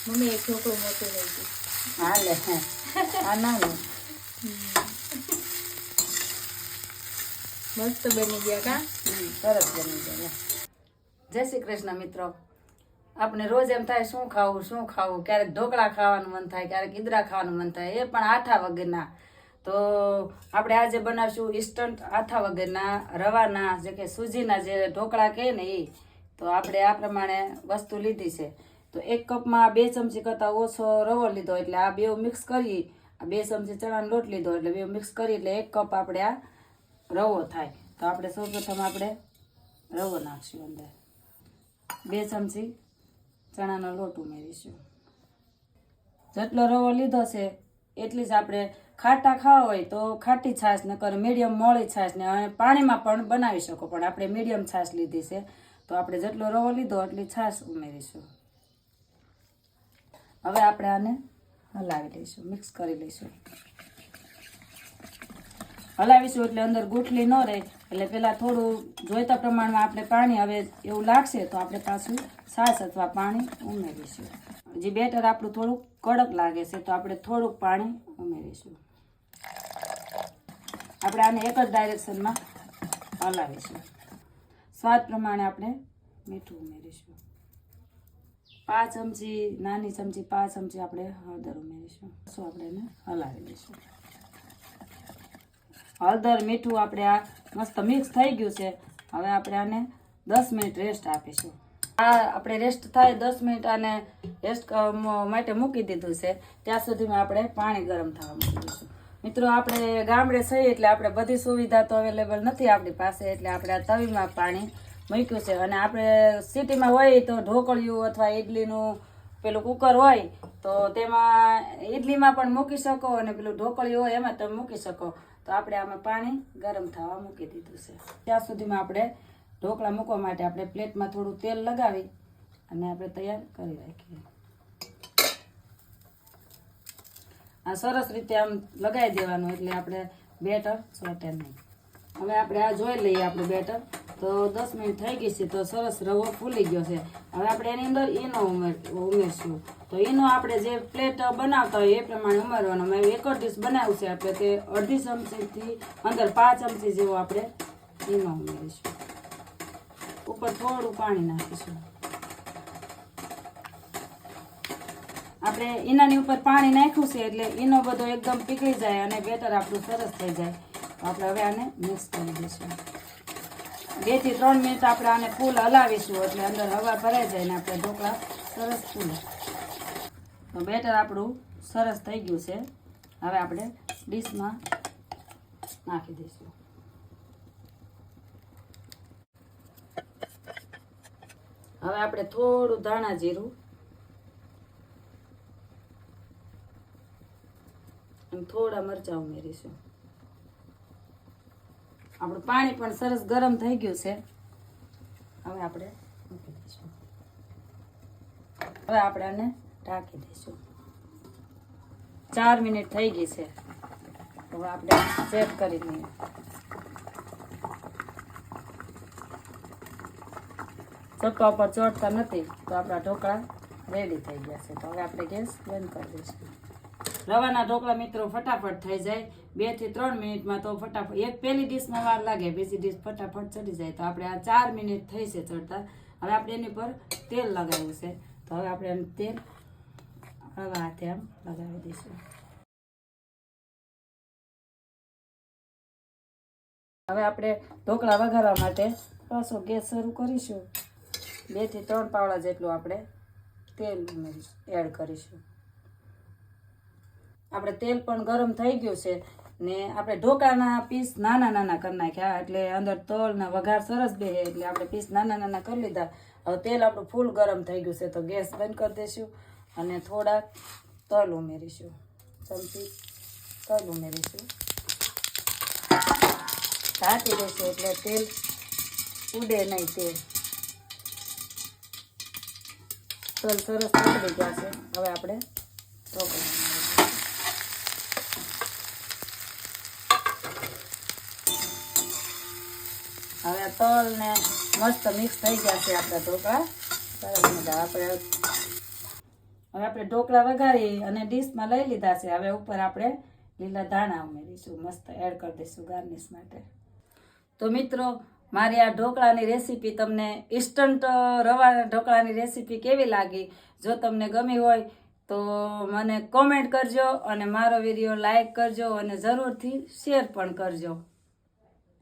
Mummy એક ઢોકળું મોટું લઈ ગયું. હા લે આ ના લે મસ્ત બની ગયા કા. સરસ બની જાય. જય શ્રી કૃષ્ણ મિત્રો. આપણે રોજ એમ થાય શું ખાવું. ક્યારેક ઢોકળા ખાવાનું મન થાય, ક્યારેક ઈદરા ખાવાનું મન થાય, એ પણ આથા વગરના. તો આપણે આજે બનાવશું ઇન્સ્ટન્ટ આથા વગરના રવાના જે કે સૂજીના જે ઢોકળા કહે ને એ. તો આપણે આ પ્રમાણે વસ્તુ લીધી છે. તો 1 કપમાં 2 ચમચી કરતાં ઓછો રવો લીધો, એટલે આ બે મિક્સ કરી. આ 2 ચમચી ચણાનો લોટ લીધો, એટલે બે મિક્સ કરી એટલે 1 કપ આપણે આ રવો થાય. તો આપણે સૌપ્રથમ આપણે રવો નાખશું અંદર. 2 ચમચી ચણાનો લોટ ઉમેરીશું. જેટલો રવો લીધો છે એટલી જ આપણે ખાટા ખાવા હોય તો ખાટી છાશ, નકર મીડિયમ મોળી છાશ ને પાણીમાં પણ બનાવી શકો, પણ આપણે મીડિયમ છાશ લીધી છે. તો આપણે જેટલો રવો લીધો એટલી છાશ ઉમેરીશું. હવે આપણે આને હલાવી લઈશું, મિક્સ કરી લઈશું. હલાવીશું એટલે અંદર ગુઠલી ન રહે. એટલે પહેલાં થોડું જોઈતા પ્રમાણમાં આપણે પાણી, હવે એવું લાગશે તો આપણે પાછું છાશ અથવા પાણી ઉમેરીશું. જે બેટર આપણું થોડુંક કડક લાગે છે તો આપણે થોડુંક પાણી ઉમેરીશું. આપણે આને એક જ ડાયરેક્શનમાં હલાવીશું. સ્વાદ પ્રમાણે આપણે મીઠું ઉમેરીશું. 5 ચમચી, નાની ચમચી 5 ચમચી આપણે હળદર ઉમેરીશું. શું આપણે એને હલાવી લઈશું. હળદર મીઠું આપણે આ મસ્ત મિક્સ થઈ ગયું છે. હવે આપણે આને 10 મિનિટ રેસ્ટ આપીશું. આ આપણે રેસ્ટ થાય 10 મિનિટ આને રેસ્ટ માટે મૂકી દીધું છે. ત્યાં સુધીમાં આપણે પાણી ગરમ થવા મૂકી દઈશું. મિત્રો આપણે ગામડે છીએ એટલે આપણે બધી સુવિધા તો અવેલેબલ નથી આપણી પાસે, એટલે આપણે આ તવીમાં પાણી મૂક્યું છે. અને આપણે સિટીમાં હોય તો ઢોકળિયું અથવા ઈડલીનું પેલું કુકર હોય તો તેમાં ઈડલીમાં પણ મૂકી શકો, અને પેલું ઢોકળિયું હોય એમાં તમે મૂકી શકો. તો આપણે આમાં પાણી ગરમ થવા મૂકી દીધું છે. ત્યાં સુધીમાં આપણે ઢોકળા મૂકવા માટે આપણે પ્લેટમાં થોડું તેલ લગાવી અને આપણે તૈયાર કરી રાખીએ. આ સરસ રીતે આમ લગાવી દેવાનું એટલે આપણે બેટર ચોટે નહીં. હવે આપણે આ જોઈ લઈએ આપણું બેટર. તો 10 મિનિટ થઈ ગઈ છે તો સરસ રવો ફૂલી ગયો છે. હવે આપણે એની અંદર ઈનો ઉમેરશું. તો ઈનો આપણે જે પ્લેટ બનાવતા હોય એ પ્રમાણે ઉમેરવાનો. મેં એક જ ડીશ બનાવ્યું છે આપણે, તે અડધી ચમચીથી અંદર 5 ચમચી જેવો આપણે ઈનો ઉમેરીશું. ઉપર થોડું પાણી નાખીશું. આપણે ઈનાની ઉપર પાણી નાખ્યું છે એટલે ઈનો બધો એકદમ પીગળી જાય અને બેટર આપણું સરસ થઈ જાય. તો આપણે હવે આને મિક્સ કરી દઈશું. 2 થી 3 મિનિટ આપણે આને ફૂલ હલાવીશું એટલે અંદર હવા ભરાઈ જાય ને આપણે ઢોકળા સરસ ફૂલે. તો બેટર આપણું સરસ થઈ ગયું છે. હવે આપણે ડીશમાં નાખી દઈશું. હવે આપણે થોડું ધાણા જીરું અને થોડા મરચાં ઉમેરીશું. આપણું પાણી પણ સરસ ગરમ થઈ ગયું છે. હવે આપણે મૂકી દઈશું. હવે આપણે આને ઢાંકી દઈશું. 4 મિનિટ થઈ ગઈ છે. હવે આપણે ચેક કરી લઈએ. ચક્કા ઉપર ચોટતા નથી તો આપણા ઢોકળા રેડી થઈ ગયા છે. તો હવે આપણે ગેસ બંધ કરી દઈશું. રવાના ઢોકળા મિત્રો ફટાફટ થઈ જાય 2 થી 3 મિનિટમાં. તો ફટાફટ એક પહેલી ડીશમાં વાર લાગે, બીજી ડીશ ફટાફટ ચડી જાય. તો આપણે આ 4 મિનિટ થઈ છે ચડતા. હવે આપણે એની પર તેલ લગાવ્યું છે. તો હવે આપણે એમ તેલ હળવા હાથે આમ લગાવી દઈશું. હવે આપણે ઢોકળા વઘારવા માટે પાછો ગેસ શરૂ કરીશું. 2 થી 3 પાવડા જેટલું આપણે તેલ એડ કરીશું. આપણે તેલ પણ ગરમ થઈ ગયું છે ને આપણે ઢોકળાના પીસ નાના નાના કરી નાખ્યા એટલે અંદર તલ ને વઘાર સરસ બેસે એટલે આપણે પીસ નાના નાના કરી લીધા. હવે તેલ આપણું ફૂલ ગરમ થઈ ગયું છે તો ગેસ બંધ કરી દઈશું અને થોડા તલ ઉમેરીશું. ચમચી તલ ઉમેરીશું. ઢાંકી દઈશું એટલે તેલ ઉડે નહીં. તલ સરસ પકડી ગયા છે. હવે આપણે ઢોકળા હવે તલ ને મસ્ત મિક્સ થઈ ગયા છે આપણા ઢોકળા. સરસ મજા આપણે હવે આપણે ઢોકળા વઘારી અને ડીશમાં લઈ લીધા છે. હવે ઉપર આપણે લીલા ધાણા ઉમેરીશું, મસ્ત એડ કરી દઈશું ગાર્નિશ માટે. તો મિત્રો, મારી આ ઢોકળાની રેસીપી તમને ઇન્સ્ટન્ટ રવાના ઢોકળાની રેસીપી કેવી લાગી? જો તમને ગમી હોય તો મને કોમેન્ટ કરજો અને મારો વિડીયો લાઈક કરજો અને જરૂરથી શેર પણ કરજો.